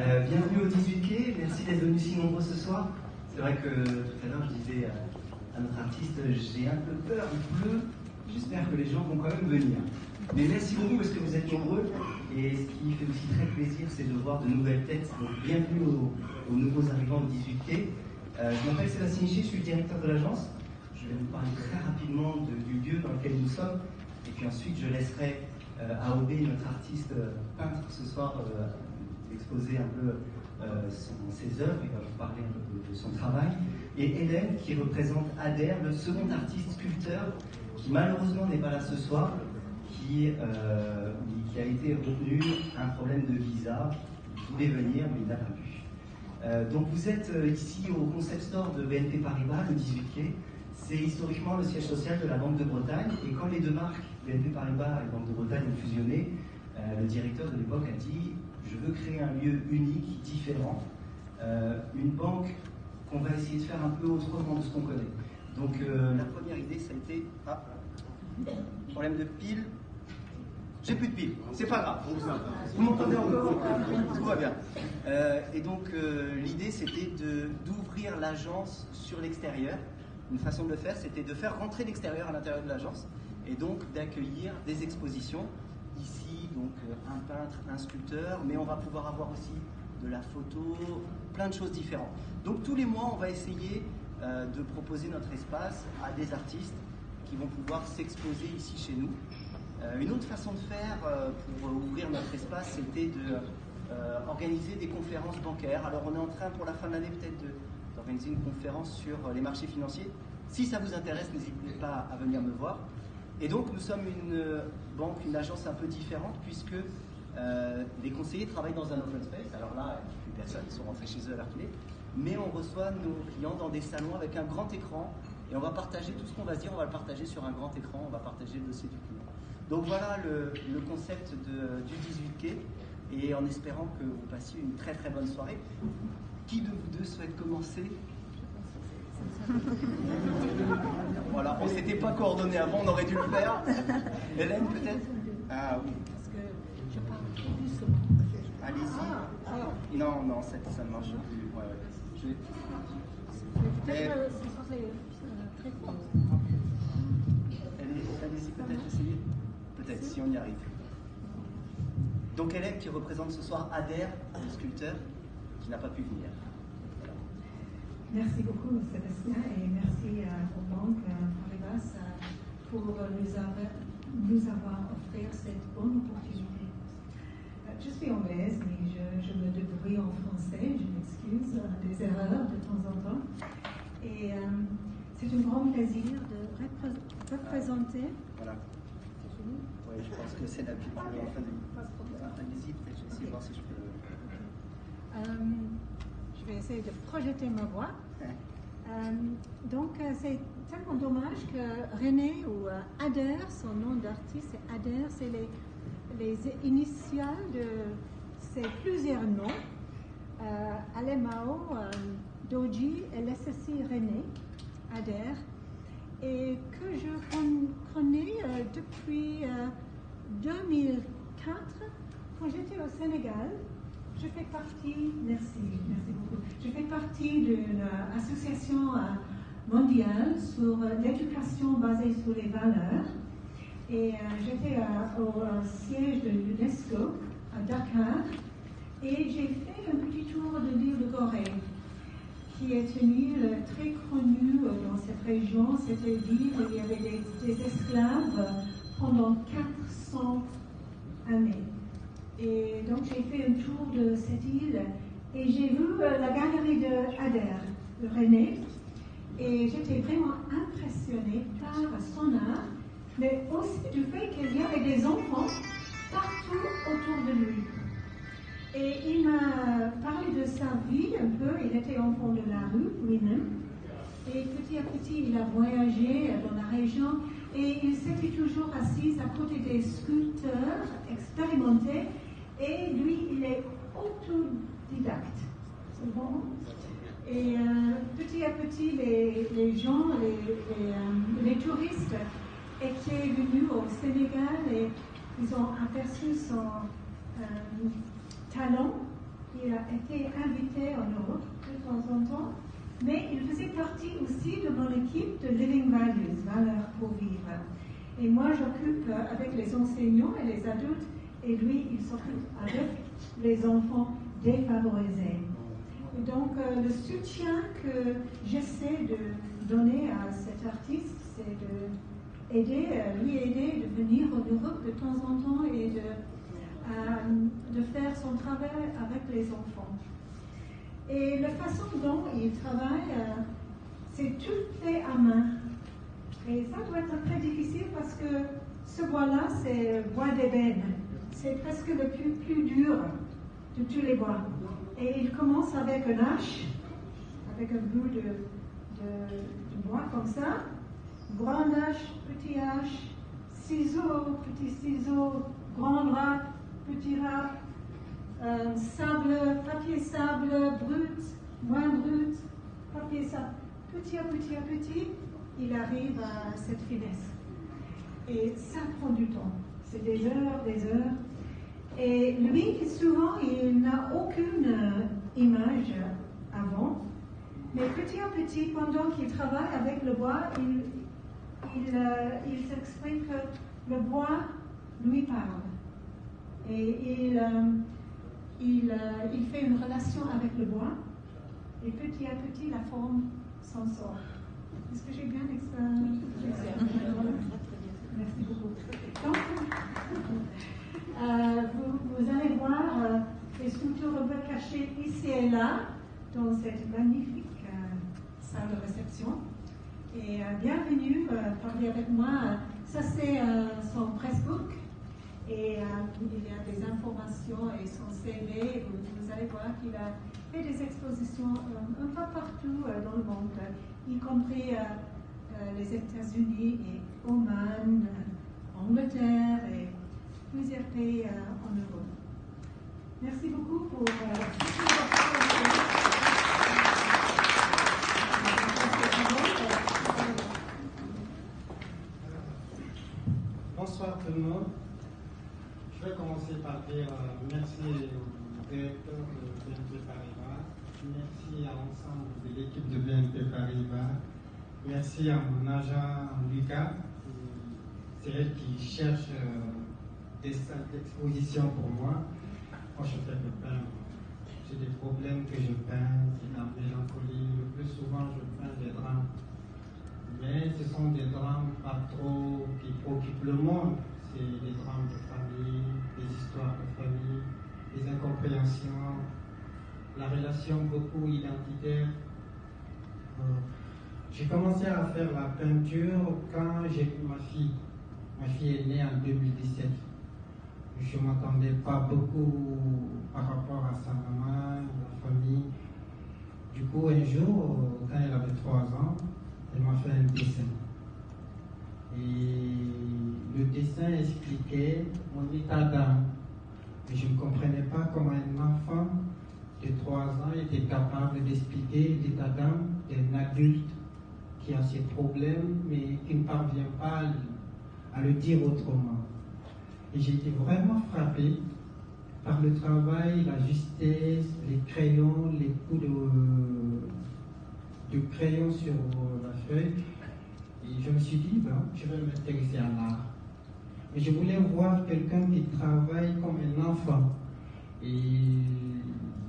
Bienvenue au 18 Quai, merci d'être venus si nombreux ce soir. C'est vrai que tout à l'heure je disais à notre artiste, j'ai un peu peur, il pleut, j'espère que les gens vont quand même venir. Mais merci beaucoup parce que vous êtes nombreux et ce qui fait aussi très plaisir c'est de voir de nouvelles têtes. Donc bienvenue aux nouveaux arrivants au 18 Quai. Je m'appelle Sébastien Hichet, je suis le directeur de l'agence. Je vais vous parler très rapidement du lieu dans lequel nous sommes et puis ensuite je laisserai AOB, notre artiste peintre ce soir, exposer un peu ses œuvres, il va vous parler un peu de son travail. Et Hélène, qui représente ADER, le second artiste sculpteur, qui malheureusement n'est pas là ce soir, qui a été retenu un problème de visa. Il voulait venir, mais il n'a pas pu. Donc vous êtes ici au Concept Store de BNP Paribas, le 18 Quai. C'est historiquement le siège social de la Banque de Bretagne. Et quand les deux marques, BNP Paribas et Banque de Bretagne, ont fusionné, le directeur de l'époque a dit: je veux créer un lieu unique, différent, une banque qu'on va essayer de faire un peu autrement de ce qu'on connaît. Donc la première idée, ça a été problème de pile. J'ai plus de pile, c'est pas grave. Vous m'entendez encore? Tout va bien. Et donc l'idée, c'était d'ouvrir l'agence sur l'extérieur. Une façon de le faire, c'était de faire rentrer l'extérieur à l'intérieur de l'agence et donc d'accueillir des expositions. Ici, donc un peintre, un sculpteur, mais on va pouvoir avoir aussi de la photo, plein de choses différentes. Donc tous les mois, on va essayer de proposer notre espace à des artistes qui vont pouvoir s'exposer ici chez nous. Une autre façon de faire pour ouvrir notre espace, c'était d'organiser des conférences bancaires. Alors on est en train pour la fin de l'année peut-être d'organiser une conférence sur les marchés financiers. Si ça vous intéresse, n'hésitez pas à venir me voir. Et donc nous sommes une banque, une agence un peu différente puisque les conseillers travaillent dans un open space. Alors là, plus personne, ils sont rentrés chez eux à l'heure qu'il est. Mais on reçoit nos clients dans des salons avec un grand écran et on va partager tout ce qu'on va se dire, on va le partager sur un grand écran, on va partager le dossier du client. Donc voilà le concept du 18 Quai et en espérant que vous passiez une très très bonne soirée. Qui de vous deux souhaite commencer? Voilà, on ne s'était pas coordonné avant, on aurait dû le faire. Hélène, peut-être? Ah oui. Parce que je parle trop doucement. Allez-y. Non, ça ne marche plus. Ouais. Peut-être ce serait très fort. Allez-y, peut-être essayer. Peut-être, si on y arrive. Donc Hélène qui représente ce soir ADER, le sculpteur, qui n'a pas pu venir. Merci beaucoup Sébastien et merci aux banques Paribas pour nous avoir offert cette bonne opportunité. Je suis anglaise, mais je me débrouille en français, je m'excuse des erreurs de temps en temps. Et c'est un grand plaisir de représenter. Voilà. Oui, je pense que c'est la plus allez-y, peut-être je vais essayer de voir si je peux. Je vais essayer de projeter ma voix. Donc, c'est tellement dommage que René ou Ader, son nom d'artiste, c'est Ader, c'est les initiales de ces plusieurs noms. Alemao, Doji et LSSI René, Ader, et que je connais depuis 2004, quand j'étais au Sénégal. Je fais partie, merci beaucoup. Je fais partie d'une association mondiale sur l'éducation basée sur les valeurs. Et j'étais au siège de l'UNESCO à Dakar. Et j'ai fait un petit tour de l'île de Gorée, qui est une île très connue dans cette région. C'était l'île où il y avait des esclaves pendant 400 années. Et donc j'ai fait un tour de cette île et j'ai vu la galerie de Ader, de René, et j'étais vraiment impressionnée par son art, mais aussi du fait qu'il y avait des enfants partout autour de lui. Et il m'a parlé de sa vie un peu, il était enfant de la rue lui-même, et petit à petit il a voyagé dans la région et il s'était toujours assis à côté des sculpteurs expérimentés. Et lui, il est autodidacte. C'est bon? Et petit à petit, les gens, les touristes étaient venus au Sénégal et ils ont aperçu son talent il a été invité en Europe de temps en temps, mais il faisait partie aussi de mon équipe de Living Values, valeurs pour vivre. Et moi, j'occupe avec les enseignants et les adultes, et lui, il s'occupe avec les enfants défavorisés. Et donc, le soutien que j'essaie de donner à cet artiste, c'est lui aider de venir en Europe de temps en temps et de faire son travail avec les enfants. Et la façon dont il travaille, c'est tout fait à main. Et ça doit être très difficile parce que ce bois-là, c'est bois d'ébène. C'est presque le plus dur de tous les bois. Et il commence avec une hache, avec un bout de bois comme ça, grande hache, petit hache, ciseaux, petit ciseau, grand râpe, petit râpe, papier sable, brut, moins brut, papier sable. Petit à petit, il arrive à cette finesse. Et ça prend du temps. C'est des heures. Et lui, souvent, il n'a aucune image avant. Mais petit à petit, pendant qu'il travaille avec le bois, il s'exprime que le bois lui parle. Et il fait une relation avec le bois. Et petit à petit, la forme s'en sort. Est-ce que j'ai bien expliqué? Merci beaucoup. Donc, vous allez voir les sculptures un peu cachées ici et là dans cette magnifique salle de réception. Et bienvenue, parler avec moi. Ça, c'est son pressbook. Et il y a des informations et son CV. Vous allez voir qu'il a fait des expositions un peu partout dans le monde, y compris les États-Unis et Oman, Angleterre et plusieurs pays en Europe. Merci beaucoup pour Bonsoir tout le monde. Je vais commencer par dire merci au directeur de BNP Paribas, merci à l'ensemble de l'équipe de BNP Paribas, merci à mon agent Lucas, c'est elle qui cherche des salles d'exposition pour moi. Moi je fais le pain, j'ai des problèmes que je peins, c'est la mélancolie, le plus souvent je peins des drames. Mais ce sont des drames pas trop qui préoccupent le monde. C'est des drames de famille, des histoires de famille, des incompréhensions, la relation beaucoup identitaire. J'ai commencé à faire la peinture quand j'ai eu ma fille. Ma fille est née en 2017. Je ne m'attendais pas beaucoup par rapport à sa maman, la famille. Du coup, un jour, quand elle avait 3 ans, elle m'a fait un dessin. Et le dessin expliquait mon état d'âme. Et je ne comprenais pas comment un enfant de 3 ans était capable d'expliquer l'état d'âme d'un adulte qui a ses problèmes, mais qui ne parvient pas à le dire autrement. Et j'ai été vraiment frappé par le travail, la justesse, les crayons, les coups de crayon sur la feuille. Et je me suis dit, je vais m'intéresser à l'art. Mais je voulais voir quelqu'un qui travaille comme un enfant. Et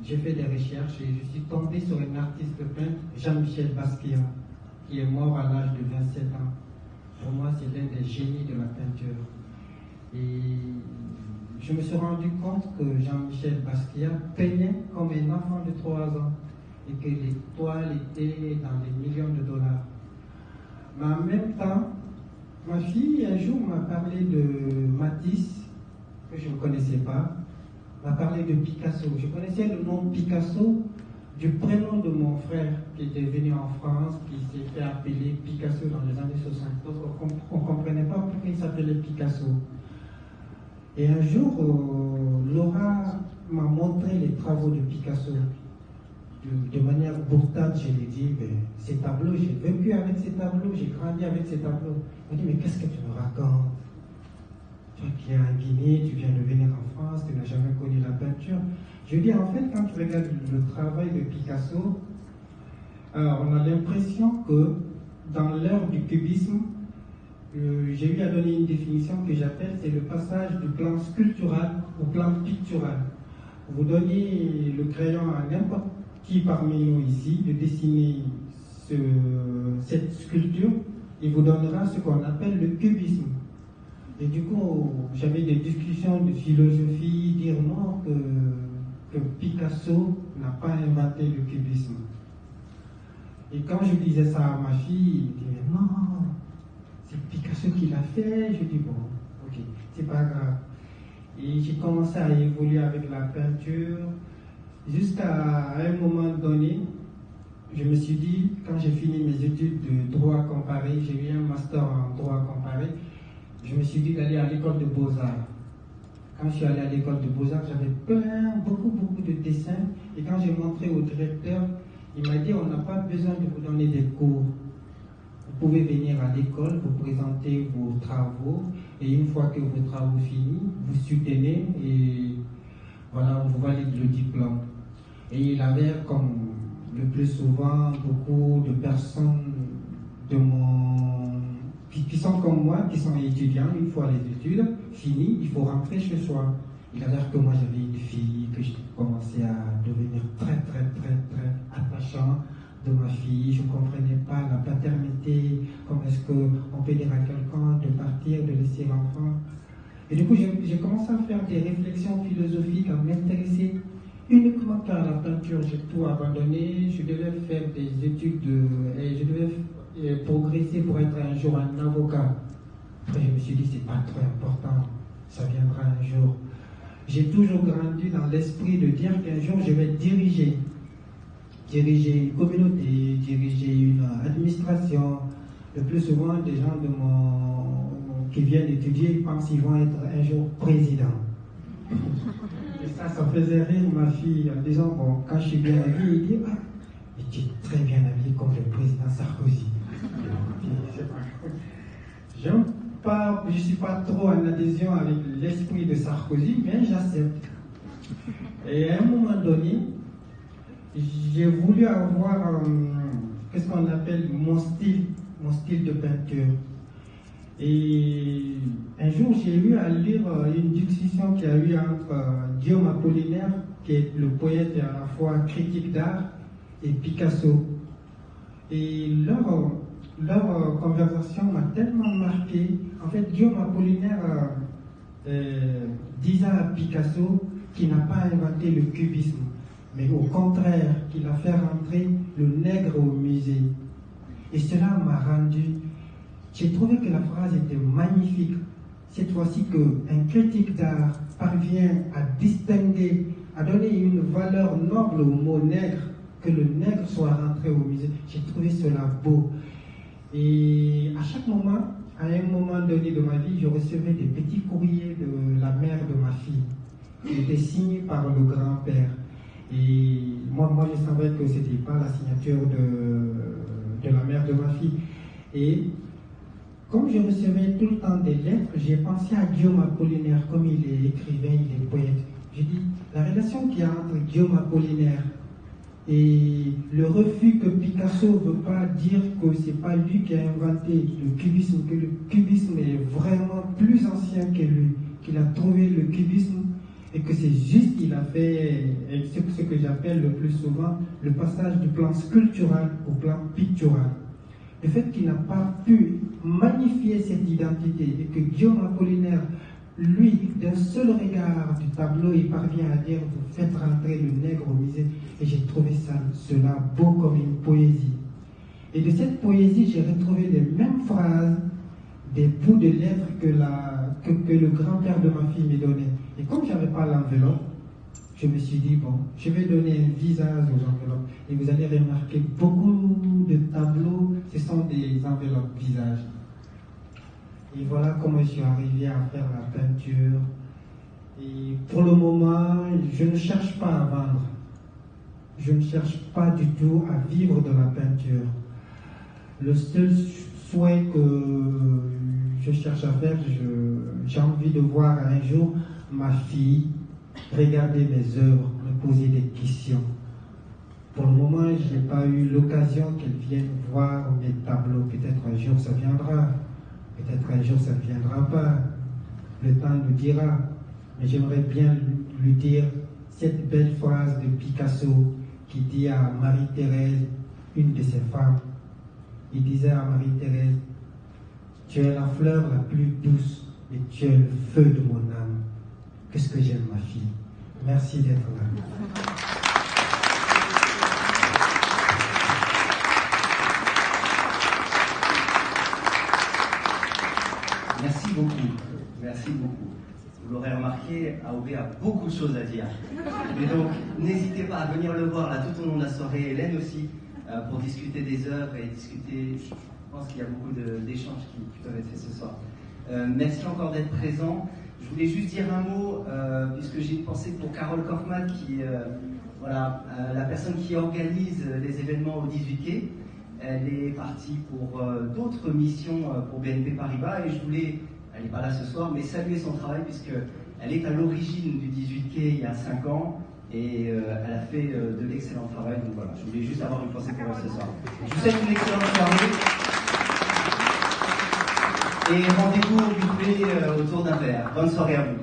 j'ai fait des recherches et je suis tombé sur un artiste peintre, Jean-Michel Basquiat, qui est mort à l'âge de 27 ans. Pour moi, c'est l'un des génies de la peinture. Et je me suis rendu compte que Jean-Michel Basquiat peignait comme un enfant de 3 ans et que les toiles étaient dans les millions de dollars. Mais en même temps, ma fille, un jour, m'a parlé de Matisse, que je ne connaissais pas, m'a parlé de Picasso. Je connaissais le nom Picasso du prénom de mon frère qui était venu en France, qui s'est fait appeler Picasso dans les années 60. Donc on ne comprenait pas pourquoi il s'appelait Picasso. Et un jour, Laura m'a montré les travaux de Picasso. De manière bourtade, je lui ai dit, ces tableaux, j'ai vécu avec ces tableaux, j'ai grandi avec ces tableaux. Elle m'a dit, mais qu'est-ce que tu me racontes? Toi qui es en Guinée, tu viens de venir en France, tu n'as jamais connu la peinture. Je dis en fait, quand tu regardes le travail de Picasso, on a l'impression que dans l'ère du cubisme, j'ai eu à donner une définition que j'appelle, c'est le passage du plan sculptural au plan pictural. Vous donnez le crayon à n'importe qui parmi nous ici de dessiner cette sculpture, il vous donnera ce qu'on appelle le cubisme. Et du coup, j'avais des discussions de philosophie, dire non, que Picasso n'a pas inventé le cubisme. Et quand je disais ça à ma fille, elle disait non, c'est Picasso qui l'a fait. Je dis bon, ok, c'est pas grave. Et j'ai commencé à évoluer avec la peinture jusqu'à un moment donné. Je me suis dit, quand j'ai fini mes études de droit comparé, j'ai eu un master en droit comparé, je me suis dit d'aller à l'école de Beaux-Arts. Quand je suis allé à l'école de Beaux-Arts, j'avais beaucoup de dessins. Et quand j'ai montré au directeur, il m'a dit, on n'a pas besoin de vous donner des cours. Vous pouvez venir à l'école, vous présenter vos travaux, et une fois que vos travaux finis, vous soutenez et voilà, on vous valide le diplôme. Et il avait, comme le plus souvent, beaucoup de personnes qui sont comme moi, qui sont étudiants, une fois les études finies, il faut rentrer chez soi. Il a l'air que moi j'avais une fille, que j'ai commencé à devenir très attachant de ma fille. Je ne comprenais pas la paternité, comment est-ce qu'on peut dire à quelqu'un de partir, de laisser l'enfant. Et du coup, j'ai commencé à faire des réflexions philosophiques, à m'intéresser uniquement par la peinture. J'ai tout abandonné, je devais faire des études et je devais progresser pour être un jour un avocat. Après, je me suis dit, c'est pas très important, ça viendra un jour. J'ai toujours grandi dans l'esprit de dire qu'un jour je vais diriger une communauté, diriger une administration. Le plus souvent, des gens qui viennent étudier, ils pensent qu'ils vont être un jour président. Et ça faisait rire ma fille en disant, bon, quand je suis bien habillé, il dit, ah, mais tu es très bien habillé comme le président Sarkozy. Je ne suis pas trop en adhésion avec l'esprit de Sarkozy, mais j'accepte. Et à un moment donné, j'ai voulu avoir qu'est-ce qu'on appelle mon style de peinture. Et un jour, j'ai eu à lire une discussion qu'il y a eu entre Guillaume Apollinaire, qui est le poète et à la fois critique d'art, et Picasso. Et leur conversation m'a tellement marqué. En fait, Guillaume Apollinaire disait à Picasso qu'il n'a pas inventé le cubisme, mais au contraire, qu'il a fait rentrer le nègre au musée. Et cela m'a rendu. J'ai trouvé que la phrase était magnifique. Cette fois-ci qu'un critique d'art parvient à distinguer, à donner une valeur noble au mot nègre, que le nègre soit rentré au musée. J'ai trouvé cela beau. Et à chaque moment, à un moment donné de ma vie, je recevais des petits courriers de la mère de ma fille, qui étaient signés par le grand-père. Et moi, je savais que ce n'était pas la signature de la mère de ma fille. Et comme je recevais tout le temps des lettres, j'ai pensé à Guillaume Apollinaire, comme il est écrivain, il est poète. J'ai dit, la relation qu'il y a entre Guillaume Apollinaire et le refus que Picasso ne veut pas dire que ce n'est pas lui qui a inventé le cubisme, que le cubisme est vraiment plus ancien que lui, qu'il a trouvé le cubisme et que c'est juste qu'il a fait ce que j'appelle le plus souvent le passage du plan sculptural au plan pictural. Le fait qu'il n'a pas pu magnifier cette identité et que Guillaume Apollinaire, lui, d'un seul regard du tableau, il parvient à dire, vous faites rentrer le nègre au musée. Et j'ai trouvé cela beau comme une poésie. Et de cette poésie, j'ai retrouvé les mêmes phrases, des bouts de lettres que le grand-père de ma fille me donnait. Et comme je n'avais pas l'enveloppe, je me suis dit, bon, je vais donner un visage aux enveloppes. Et vous allez remarquer beaucoup de tableaux, ce sont des enveloppes visages. Et voilà comment je suis arrivé à faire la peinture. Et pour le moment, je ne cherche pas à vendre. Je ne cherche pas du tout à vivre de la peinture. Le seul souhait que je cherche à faire. J'ai envie de voir un jour ma fille regarder mes œuvres, me poser des questions. Pour le moment, je n'ai pas eu l'occasion qu'elle vienne voir mes tableaux. Peut-être un jour ça viendra, peut-être un jour ça ne viendra pas. Le temps nous dira. Mais j'aimerais bien lui dire cette belle phrase de Picasso qui dit à Marie-Thérèse, une de ses femmes, il disait à Marie-Thérèse, tu es la fleur la plus douce, mais tu es le feu de mon âme. Qu'est-ce que j'aime ma fille. Merci d'être là. Merci beaucoup. Merci beaucoup. Vous l'aurez remarqué, AOB a beaucoup de choses à dire. Et donc, n'hésitez pas à venir le voir là tout au long de la soirée. Hélène aussi, pour discuter des œuvres et discuter. Je pense qu'il y a beaucoup d'échanges qui peuvent être faits ce soir. Merci encore d'être présent. Je voulais juste dire un mot, puisque j'ai une pensée pour Carole Kaufmann, qui la personne qui organise les événements au 18 quai. Elle est partie pour d'autres missions pour BNP Paribas et je voulais, elle n'est pas là ce soir, mais saluer son travail puisqu'elle est à l'origine du 18 quai il y a 5 ans et elle a fait de l'excellent travail. Donc voilà, je voulais juste avoir une pensée pour elle ce soir. Je vous souhaite une excellente soirée et rendez-vous au buffet autour d'un verre. Bonne soirée à vous.